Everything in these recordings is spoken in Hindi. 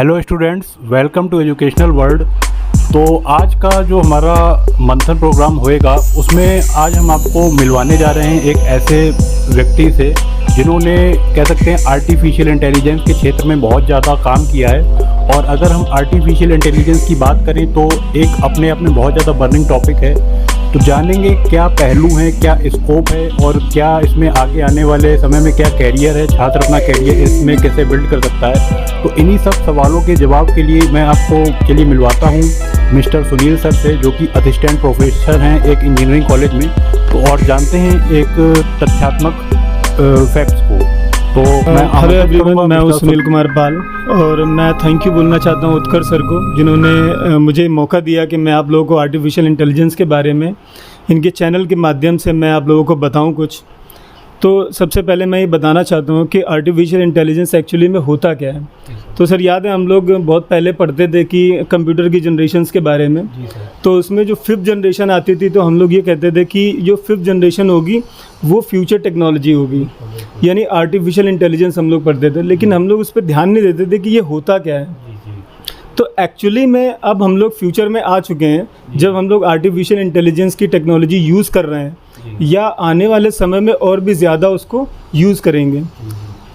Hello students, welcome to educational world. तो आज का जो हमारा मंथन प्रोग्राम होएगा उसमें आज हम आपको मिलवाने जा रहे हैं एक ऐसे व्यक्ति से जिन्होंने कह सकते हैं आर्टिफिशियल इंटेलिजेंस के क्षेत्र में बहुत ज़्यादा काम किया है। और अगर हम आर्टिफिशियल इंटेलिजेंस की बात करें तो एक अपने आप में बहुत ज़्यादा बर्निंग टॉपिक है। तो जानेंगे क्या पहलू हैं, क्या स्कोप है और क्या इसमें आगे आने वाले समय में क्या कैरियर है, छात्र अपना कैरियर इसमें कैसे बिल्ड कर सकता है। तो इन्हीं सब सवालों के जवाब के लिए मैं आपको चलिए मिलवाता हूँ मिस्टर सुनील सर से, जो कि असिस्टेंट प्रोफेसर हैं एक इंजीनियरिंग कॉलेज में। तो और जानते हैं एक तथ्यात्मक फैक्ट्स को। तो हेलो एवरीवन, मैं हूँ सुनील कुमार पाल और मैं थैंक यू बोलना चाहता हूँ उत्कर्ष सर को, जिन्होंने मुझे मौका दिया कि मैं आप लोगों को आर्टिफिशियल इंटेलिजेंस के बारे में इनके चैनल के माध्यम से मैं आप लोगों को बताऊँ कुछ। तो सबसे पहले मैं ये बताना चाहता हूँ कि आर्टिफिशियल इंटेलिजेंस एक्चुअली में होता क्या है। तो सर याद है हम लोग बहुत पहले पढ़ते थे कि कंप्यूटर की जनरेशन्स के बारे में। तो उसमें जो 5th जनरेशन आती थी तो हम लोग ये कहते थे कि जो 5th जनरेशन होगी वो फ्यूचर टेक्नोलॉजी होगी, यानी आर्टिफिशियल इंटेलिजेंस हम लोग पढ़ते थे। लेकिन हम लोग उस पर ध्यान नहीं देते थे कि ये होता क्या है। तो एक्चुअली में अब हम लोग फ्यूचर में आ चुके हैं जब हम लोग आर्टिफिशियल इंटेलिजेंस की टेक्नोलॉजी यूज़ कर रहे हैं या आने वाले समय में और भी ज़्यादा उसको यूज़ करेंगे।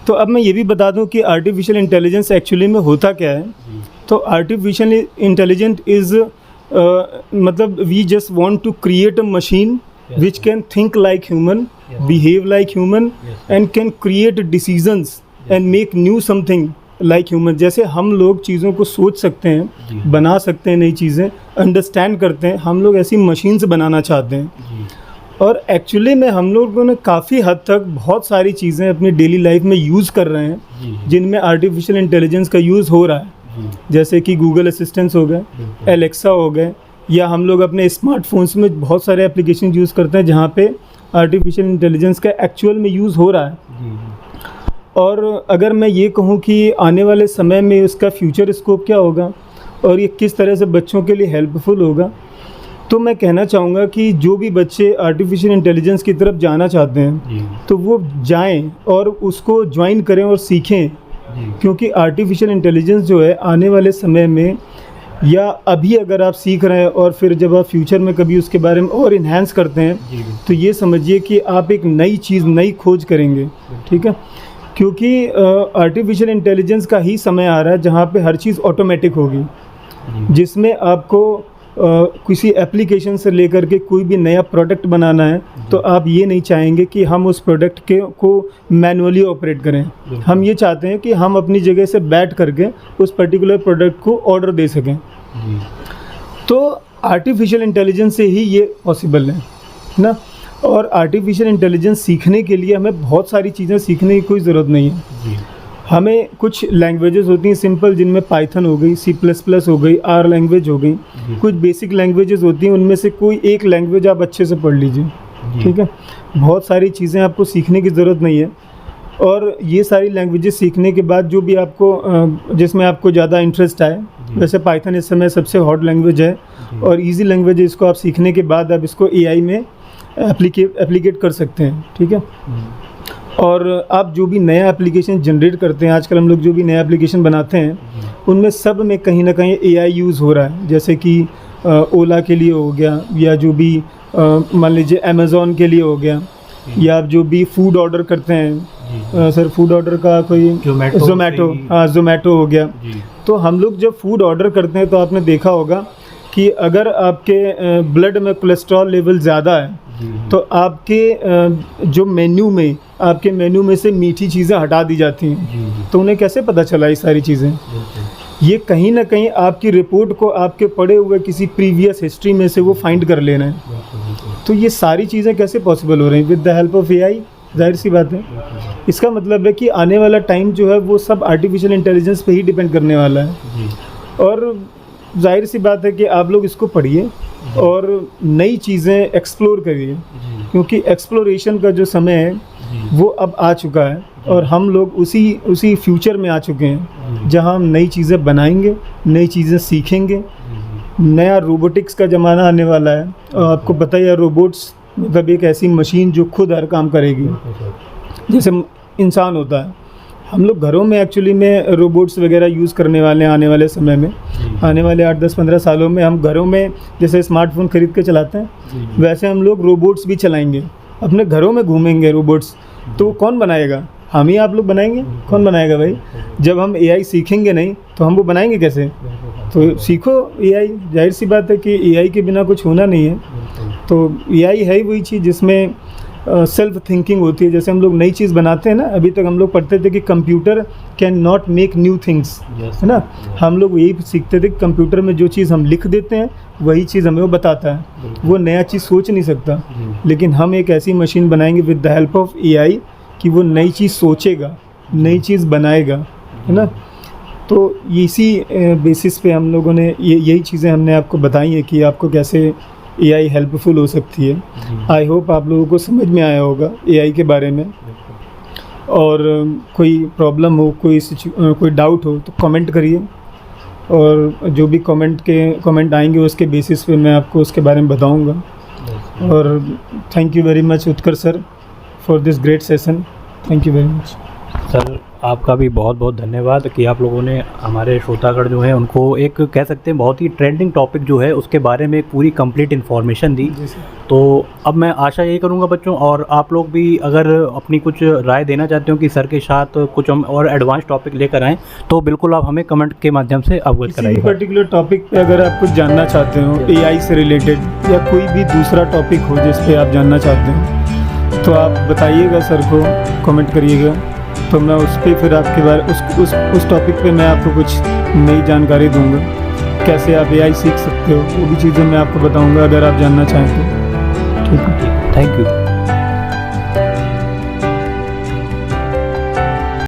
तो अब मैं ये भी बता दूं कि आर्टिफिशियल इंटेलिजेंस एक्चुअली में होता क्या है। तो आर्टिफिशियल इंटेलिजेंट इज़ मतलब we just want to create a machine which can think like human, behave like human and can create decisions and make new something like human। जैसे हम लोग चीज़ों को सोच सकते हैं, बना सकते हैं, नई चीज़ें अंडरस्टैंड करते हैं, हम लोग ऐसी मशीन्स बनाना चाहते हैं। और एक्चुअली में हम लोगों ने काफ़ी हद तक बहुत सारी चीज़ें अपनी डेली लाइफ में यूज़ कर रहे हैं जिनमें आर्टिफिशियल इंटेलिजेंस का यूज़ हो रहा है। जैसे कि गूगल असिस्टेंट्स हो गए, एलेक्सा हो गए, या हम लोग अपने स्मार्टफोन्स में बहुत सारे एप्लीकेशन यूज़ करते हैं जहाँ पे आर्टिफिशियल इंटेलिजेंस का एक्चुअल में यूज़ हो रहा है। और अगर मैं ये कहूँ कि आने वाले समय में इसका फ्यूचर स्कोप क्या होगा और ये किस तरह से बच्चों के लिए हेल्पफुल होगा, तो मैं कहना चाहूँगा कि जो भी बच्चे आर्टिफिशियल इंटेलिजेंस की तरफ जाना चाहते हैं तो वो जाएं और उसको ज्वाइन करें और सीखें। क्योंकि आर्टिफिशियल इंटेलिजेंस जो है आने वाले समय में, या अभी अगर आप सीख रहे हैं और फिर जब आप फ्यूचर में कभी उसके बारे में और इन्हांस करते हैं तो ये समझिए कि आप एक नई चीज़, नई खोज करेंगे। ठीक है, क्योंकि आर्टिफिशियल इंटेलिजेंस का ही समय आ रहा है जहाँ पे हर चीज़ ऑटोमेटिक होगी, जिसमें आपको किसी एप्लीकेशन से लेकर के कोई भी नया प्रोडक्ट बनाना है तो आप ये नहीं चाहेंगे कि हम उस प्रोडक्ट को मैनुअली ऑपरेट करें। हम ये चाहते हैं कि हम अपनी जगह से बैठ करके उस पर्टिकुलर प्रोडक्ट को ऑर्डर दे सकें। तो आर्टिफिशियल इंटेलिजेंस से ही ये पॉसिबल है ना। और आर्टिफिशियल इंटेलिजेंस सीखने के लिए हमें बहुत सारी चीज़ें सीखने की कोई ज़रूरत नहीं है। हमें कुछ लैंग्वेजेस होती हैं सिंपल, जिनमें पाइथन हो गई, C++ हो गई, R लैंग्वेज हो गई। कुछ बेसिक लैंग्वेजेस होती हैं, उनमें से कोई एक लैंग्वेज आप अच्छे से पढ़ लीजिए। ठीक है, बहुत सारी चीज़ें आपको सीखने की ज़रूरत नहीं है। और ये सारी लैंग्वेजेस सीखने के बाद जो भी आपको जिसमें आपको ज़्यादा इंटरेस्ट आए, वैसे पाइथन इस समय सबसे हॉट लैंग्वेज है और ईजी लैंग्वेज है। इसको आप सीखने के बाद आप इसको AI में एप्लीकेट कर सकते हैं। ठीक है, और आप जो भी नया एप्लीकेशन जनरेट करते हैं, आजकल हम लोग जो भी नया एप्लीकेशन बनाते हैं उनमें सब में कहीं ना कहीं AI यूज़ हो रहा है। जैसे कि ओला के लिए हो गया, या जो भी मान लीजिए अमेज़ॉन के लिए हो गया, या आप जो भी फूड ऑर्डर करते हैं, सर फूड ऑर्डर का कोई ज़ोमैटो, हाँ ज़ोमैटो हो गया। तो हम लोग जब फूड ऑर्डर करते हैं तो आपने देखा होगा कि अगर आपके ब्लड में कोलेस्ट्रॉल लेवल ज़्यादा है तो आपके जो मेन्यू में से मीठी चीज़ें हटा दी जाती हैं। तो उन्हें कैसे पता चला ये सारी चीज़ें? ये कहीं ना कहीं आपकी रिपोर्ट को आपके पढ़े हुए किसी प्रीवियस हिस्ट्री में से वो फाइंड कर लेना है। तो ये सारी चीज़ें कैसे पॉसिबल हो रही हैं? With the help of AI। जाहिर सी बात है, इसका मतलब है कि आने वाला टाइम जो है वो सब आर्टिफिशियल इंटेलिजेंस पे ही डिपेंड करने वाला है। और जाहिर सी बात है कि आप लोग इसको पढ़िए और नई चीज़ें एक्सप्लोर करिए, क्योंकि एक्सप्लोरेशन का जो समय है वो अब आ चुका है और हम लोग उसी फ्यूचर में आ चुके हैं जहां हम नई चीज़ें बनाएंगे, नई चीज़ें सीखेंगे। नया रोबोटिक्स का ज़माना आने वाला है और आपको पता ही है रोबोट्स मतलब एक ऐसी मशीन जो खुद हर काम करेगी। जैसे इंसान होता है हम लोग घरों में एक्चुअली में रोबोट्स वगैरह यूज़ करने वाले हैं आने वाले समय में। आने वाले 8-10-15 सालों में हम घरों में जैसे स्मार्टफोन खरीद के चलाते हैं, वैसे हम लोग रोबोट्स भी चलाएंगे, अपने घरों में घूमेंगे रोबोट्स। तो कौन बनाएगा? हम ही आप लोग बनाएंगे। कौन बनाएगा भाई? जब हम एआई सीखेंगे नहीं तो हम वो बनाएंगे कैसे? तो सीखो एआई। जाहिर सी बात है कि एआई के बिना कुछ होना नहीं है। तो एआई है ही वही चीज़ जिसमें सेल्फ थिंकिंग होती है। जैसे हम लोग नई चीज़ बनाते हैं ना, अभी तक हम लोग पढ़ते थे कि computer can not make new things, है ना। हम लोग यही सीखते थे कि कंप्यूटर में जो चीज़ हम लिख देते हैं वही चीज़ हमें वो बताता है, वो नया चीज़ सोच नहीं सकता। लेकिन हम एक ऐसी मशीन बनाएंगे with the help of AI कि वो नई चीज़ सोचेगा, नई चीज़ बनाएगा, है ना। तो इसी बेसिस पे हम लोगों ने यही चीज़ें हमने आपको बताई हैं कि आपको कैसे एआई हेल्पफुल हो सकती है। आई होप आप लोगों को समझ में आया होगा एआई के बारे में। और कोई प्रॉब्लम हो, कोई डाउट हो तो कमेंट करिए, और जो भी कमेंट आएंगे उसके बेसिस पे मैं आपको उसके बारे में बताऊंगा। और thank you very much Utkarsh sir for this great session. Thank you very much sir, आपका भी बहुत बहुत धन्यवाद कि आप लोगों ने हमारे श्रोतागण जो हैं उनको एक कह सकते हैं बहुत ही ट्रेंडिंग टॉपिक जो है उसके बारे में एक पूरी कंप्लीट इन्फॉर्मेशन दी। तो अब मैं आशा यही करूंगा बच्चों, और आप लोग भी अगर अपनी कुछ राय देना चाहते हो कि सर के साथ कुछ हम और एडवांस टॉपिक लेकर आएँ तो बिल्कुल आप हमें कमेंट के माध्यम से अवगत कराइए। पर्टिकुलर टॉपिक पे अगर आप कुछ जानना चाहते हो एआई से रिलेटेड या कोई भी दूसरा टॉपिक हो जिस पे आप जानना चाहते हो तो आप बताइएगा सर को, कमेंट करिएगा, तो मैं उस पर फिर आपके बारे उस टॉपिक पे मैं आपको कुछ नई जानकारी दूंगा। कैसे आप एआई सीख सकते हो वो भी चीज़ें मैं आपको बताऊंगा अगर आप जानना चाहें तो। ठीक है, थैंक यू।